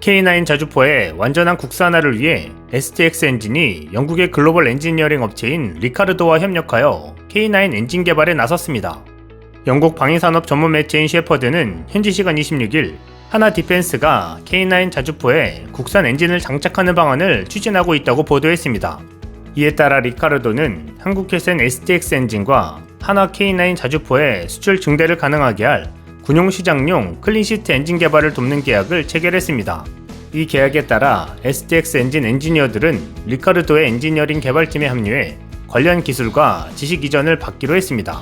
K9 자주포의 완전한 국산화를 위해 STX 엔진이 영국의 글로벌 엔지니어링 업체인 리카르도와 협력하여 K9 엔진 개발에 나섰습니다. 영국 방위산업 전문 매체인 셰퍼드는 현지 시간 26일 하나 디펜스가 K9 자주포에 국산 엔진을 장착하는 방안을 추진하고 있다고 보도했습니다. 이에 따라 리카르도는 한국 회사인 STX 엔진과 하나 K9 자주포의 수출 증대를 가능하게 할 군용 시장용 클린시트 엔진 개발을 돕는 계약을 체결했습니다. 이 계약에 따라 STX 엔진 엔지니어들은 리카르도의 엔지니어링 개발팀에 합류해 관련 기술과 지식 이전을 받기로 했습니다.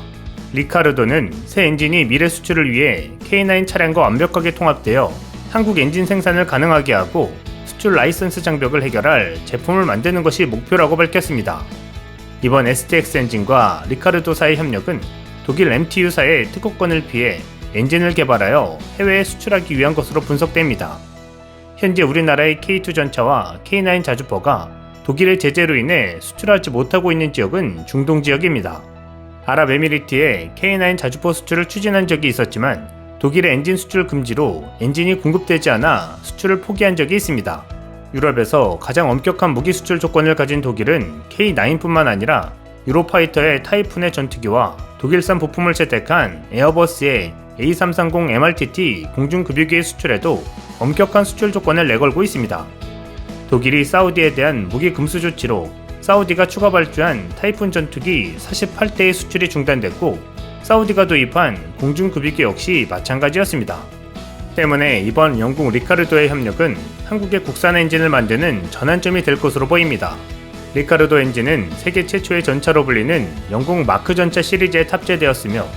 리카르도는 새 엔진이 미래 수출을 위해 K9 차량과 완벽하게 통합되어 한국 엔진 생산을 가능하게 하고 수출 라이선스 장벽을 해결할 제품을 만드는 것이 목표라고 밝혔습니다. 이번 STX 엔진과 리카르도사의 협력은 독일 MTU사의 특허권을 피해 엔진을 개발하여 해외에 수출하기 위한 것으로 분석됩니다. 현재 우리나라의 K2 전차와 K9 자주포가 독일의 제재로 인해 수출하지 못하고 있는 지역은 중동 지역입니다. 아랍에미리트에 K9 자주포 수출을 추진한 적이 있었지만 독일의 엔진 수출 금지로 엔진이 공급되지 않아 수출을 포기한 적이 있습니다. 유럽에서 가장 엄격한 무기 수출 조건을 가진 독일은 K9뿐만 아니라 유로파이터의 타이푼의 전투기와 독일산 부품을 채택한 에어버스의 A330 MRTT 공중급유기의 수출에도 엄격한 수출 조건을 내걸고 있습니다. 독일이 사우디에 대한 무기 금수 조치로 사우디가 추가 발주한 타이푼 전투기 48대의 수출이 중단됐고 사우디가 도입한 공중급유기 역시 마찬가지였습니다. 때문에 이번 영국 리카르도의 협력은 한국의 국산 엔진을 만드는 전환점이 될 것으로 보입니다. 리카르도 엔진은 세계 최초의 전차로 불리는 영국 마크 전차 시리즈에 탑재되었으며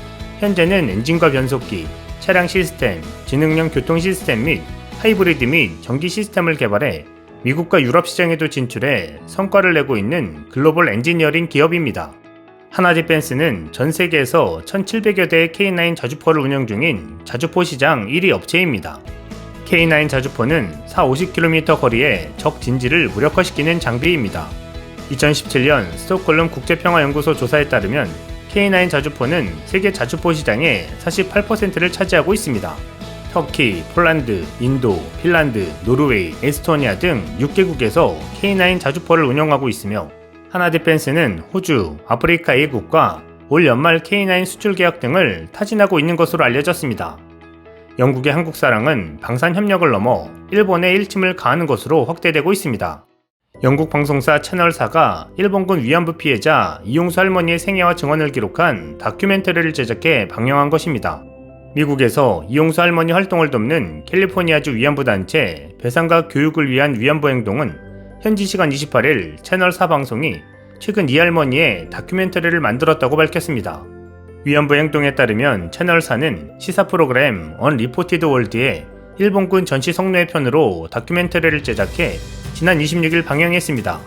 현재는 엔진과 변속기, 차량 시스템, 지능형 교통 시스템 및 하이브리드 및 전기 시스템을 개발해 미국과 유럽 시장에도 진출해 성과를 내고 있는 글로벌 엔지니어링 기업입니다. 하나 디펜스는 전 세계에서 1700여 대의 K9 자주포를 운영 중인 자주포 시장 1위 업체입니다. K9 자주포는 4-50km 거리에 적 진지를 무력화시키는 장비입니다. 2017년 스톡홀름 국제평화연구소 조사에 따르면 K9 자주포는 세계 자주포 시장의 48%를 차지하고 있습니다. 터키, 폴란드, 인도, 핀란드, 노르웨이, 에스토니아 등 6개국에서 K9 자주포를 운영하고 있으며 하나 디펜스는 호주, 아프리카 A국과 올 연말 K9 수출 계약 등을 타진하고 있는 것으로 알려졌습니다. 영국의 한국 사랑은 방산 협력을 넘어 일본의 일침을 가하는 것으로 확대되고 있습니다. 영국 방송사 채널4가 일본군 위안부 피해자 이용수 할머니의 생애와 증언을 기록한 다큐멘터리를 제작해 방영한 것입니다. 미국에서 이용수 할머니 활동을 돕는 캘리포니아주 위안부 단체 배상과 교육을 위한 위안부 행동은 현지 시간 28일 채널4 방송이 최근 이 할머니의 다큐멘터리를 만들었다고 밝혔습니다. 위안부 행동에 따르면 채널4는 시사 프로그램 언리포티드 월드에 일본군 전시 성노예 편으로 다큐멘터리를 제작해 지난 26일 방영했습니다.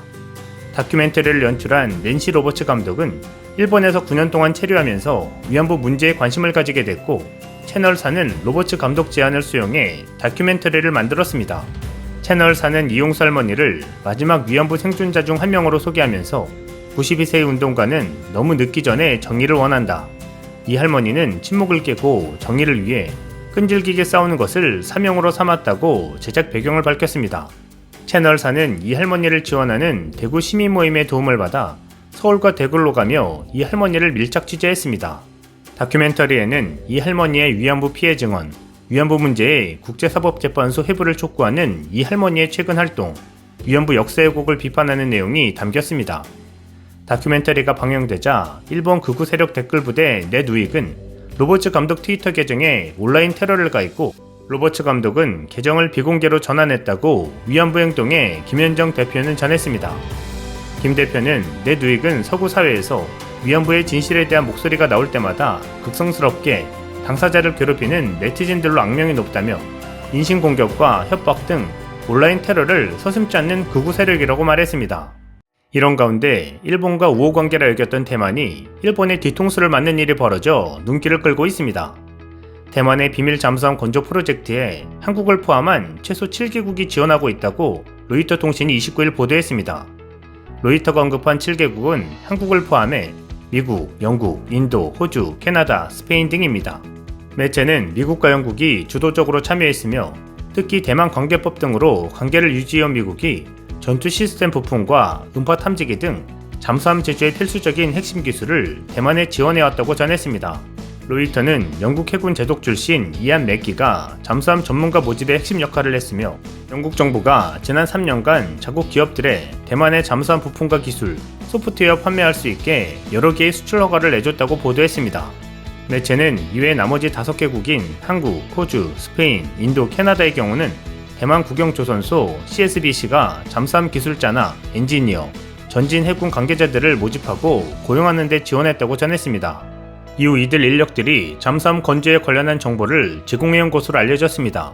다큐멘터리를 연출한 낸시 로버츠 감독은 일본에서 9년 동안 체류하면서 위안부 문제에 관심을 가지게 됐고 채널4는 로버츠 감독 제안을 수용해 다큐멘터리를 만들었습니다. 채널4는 이용수 할머니를 마지막 위안부 생존자 중 한 명으로 소개하면서 92세의 운동가는 너무 늦기 전에 정의를 원한다. 이 할머니는 침묵을 깨고 정의를 위해 끈질기게 싸우는 것을 사명으로 삼았다고 제작 배경을 밝혔습니다. 채널4는 이 할머니를 지원하는 대구 시민 모임의 도움을 받아 서울과 대구로 가며 이 할머니를 밀착 취재했습니다. 다큐멘터리에는 이 할머니의 위안부 피해 증언, 위안부 문제의 국제사법재판소 회부를 촉구하는 이 할머니의 최근 활동, 위안부 역사 왜곡을 비판하는 내용이 담겼습니다. 다큐멘터리가 방영되자 일본 극우 세력 댓글 부대 넷우익은 로버츠 감독 트위터 계정에 온라인 테러를 가했고 로버츠 감독은 계정을 비공개로 전환했다고 위안부 행동의 김현정 대표는 전했습니다. 김 대표는 넷우익은 서구 사회에서 위안부의 진실에 대한 목소리가 나올 때마다 극성스럽게 당사자를 괴롭히는 네티즌들로 악명이 높다며 인신공격과 협박 등 온라인 테러를 서슴지 않는 극우 세력이라고 말했습니다. 이런 가운데 일본과 우호관계라 여겼던 대만이 일본의 뒤통수를 맞는 일이 벌어져 눈길을 끌고 있습니다. 대만의 비밀 잠수함 건조 프로젝트에 한국을 포함한 최소 7개국이 지원하고 있다고 로이터 통신이 29일 보도했습니다. 로이터가 언급한 7개국은 한국을 포함해 미국, 영국, 인도, 호주, 캐나다, 스페인 등입니다. 매체는 미국과 영국이 주도적으로 참여했으며 특히 대만 관계법 등으로 관계를 유지해온 미국이 전투 시스템 부품과 음파 탐지기 등 잠수함 제조의 필수적인 핵심 기술을 대만에 지원해왔다고 전했습니다. 로이터는 영국 해군 제독 출신 이안 맥기가 잠수함 전문가 모집의 핵심 역할을 했으며 영국 정부가 지난 3년간 자국 기업들의 대만의 잠수함 부품과 기술, 소프트웨어 판매할 수 있게 여러 개의 수출 허가를 내줬다고 보도했습니다. 매체는 이외 나머지 5개국인 한국, 호주, 스페인, 인도, 캐나다의 경우는 대만 국영조선소 CSBC가 잠수함 기술자나 엔지니어, 전진 해군 관계자들을 모집하고 고용하는 데 지원했다고 전했습니다. 이후 이들 인력들이 잠수함 건조에 관련한 정보를 제공해온 것으로 알려졌습니다.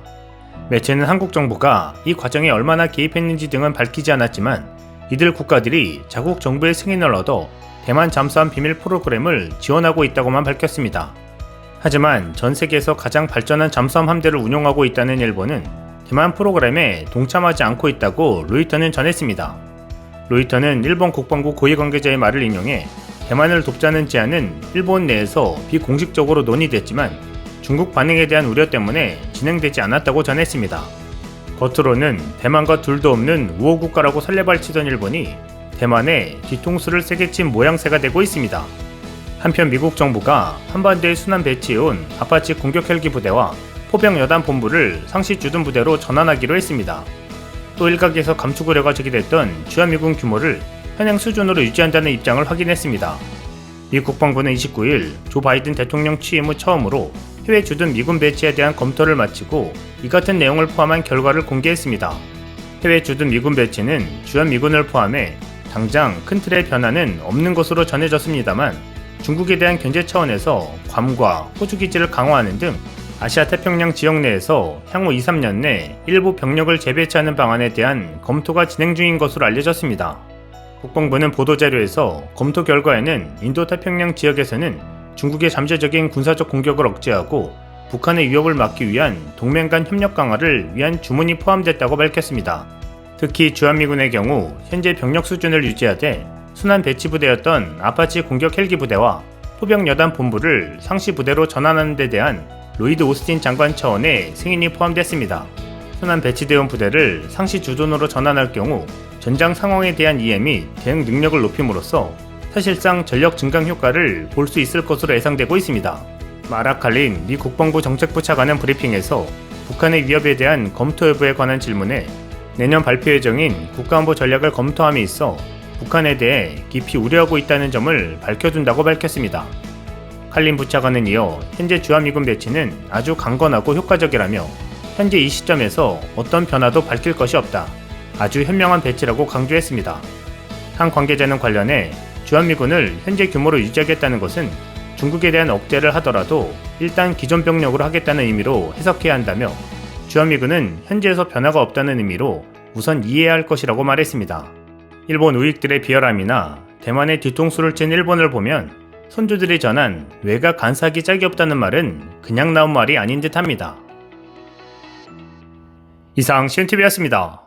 매체는 한국 정부가 이 과정에 얼마나 개입했는지 등은 밝히지 않았지만 이들 국가들이 자국 정부의 승인을 얻어 대만 잠수함 비밀 프로그램을 지원하고 있다고만 밝혔습니다. 하지만 전 세계에서 가장 발전한 잠수함 함대를 운용하고 있다는 일본은 대만 프로그램에 동참하지 않고 있다고 로이터는 전했습니다. 로이터는 일본 국방부 고위 관계자의 말을 인용해 대만을 돕자는 제안은 일본 내에서 비공식적으로 논의됐지만 중국 반응에 대한 우려 때문에 진행되지 않았다고 전했습니다. 겉으로는 대만과 둘도 없는 우호국가라고 설레발치던 일본이 대만에 뒤통수를 세게 친 모양새가 되고 있습니다. 한편 미국 정부가 한반도에 순환 배치해온 아파치 공격 헬기 부대와 포병 여단 본부를 상시 주둔 부대로 전환하기로 했습니다. 또 일각에서 감축 우려가 제기됐던 주한미군 규모를 현행 수준으로 유지한다는 입장을 확인했습니다. 미 국방부는 29일 조 바이든 대통령 취임 후 처음으로 해외 주둔 미군 배치에 대한 검토를 마치고 이 같은 내용을 포함한 결과를 공개했습니다. 해외 주둔 미군 배치는 주한미군을 포함해 당장 큰 틀의 변화는 없는 것으로 전해졌습니다만 중국에 대한 견제 차원에서 괌과 호주 기지를 강화하는 등 아시아 태평양 지역 내에서 향후 2-3년 내 일부 병력을 재배치하는 방안에 대한 검토가 진행 중인 것으로 알려졌습니다. 국방부는 보도자료에서 검토 결과에는 인도태평양 지역에서는 중국의 잠재적인 군사적 공격을 억제하고 북한의 위협을 막기 위한 동맹 간 협력 강화를 위한 주문이 포함됐다고 밝혔습니다. 특히 주한미군의 경우 현재 병력 수준을 유지하되 순환 배치 부대였던 아파치 공격 헬기 부대와 포병 여단 본부를 상시 부대로 전환하는 데 대한 로이드 오스틴 장관 차원의 승인이 포함됐습니다. 순환 배치대원 부대를 상시 주둔으로 전환할 경우 전장 상황에 대한 이해 및 대응 능력을 높임으로써 사실상 전력 증강 효과를 볼 수 있을 것으로 예상되고 있습니다. 마라칼린 미 국방부 정책부 차관은 브리핑에서 북한의 위협에 대한 검토 여부에 관한 질문에 내년 발표 예정인 국가안보 전략을 검토함에 있어 북한에 대해 깊이 우려하고 있다는 점을 밝혀둔다고 밝혔습니다. 칼린 부차관은 이어 현재 주한미군 배치는 아주 강건하고 효과적이라며 현재 이 시점에서 어떤 변화도 밝힐 것이 없다. 아주 현명한 배치라고 강조했습니다. 한 관계자는 관련해 주한미군을 현재 규모로 유지하겠다는 것은 중국에 대한 억제를 하더라도 일단 기존 병력으로 하겠다는 의미로 해석해야 한다며 주한미군은 현재에서 변화가 없다는 의미로 우선 이해해야 할 것이라고 말했습니다. 일본 우익들의 비열함이나 대만의 뒤통수를 친 일본을 보면 선조들이 전한 외가 간사하기 짝이 없다는 말은 그냥 나온 말이 아닌 듯 합니다. 이상 시윤TV였습니다.